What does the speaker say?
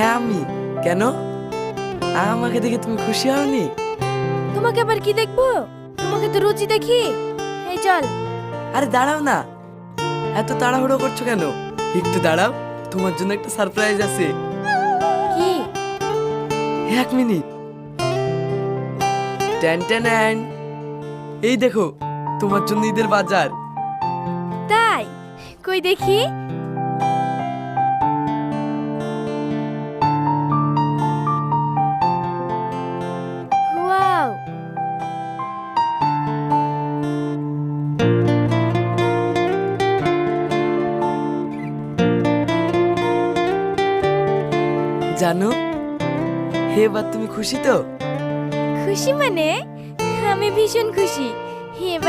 হ্যাঁ আমি। কেন? আমাকে দেখে তুমি খুশি হওনি? তোমাকে আবার কি দেখবো? তোমাকে তো রোজই দেখি। এই চল। আরে দাঁড়াও না, এত তাড়াহুড়ো করছো কেন? একটু দাঁড়াও, তোমার জন্য একটা সারপ্রাইজ আছে। কি? 1 মিনিট। Tan tan tan. এই দেখো, তোমার জন্য ঈদের বাজার। তাই? কই দেখি। ওয়াও। জানো, এবার তুমি খুশি তো? খুশি মানে? আমি ভীষণ খুশি। এবার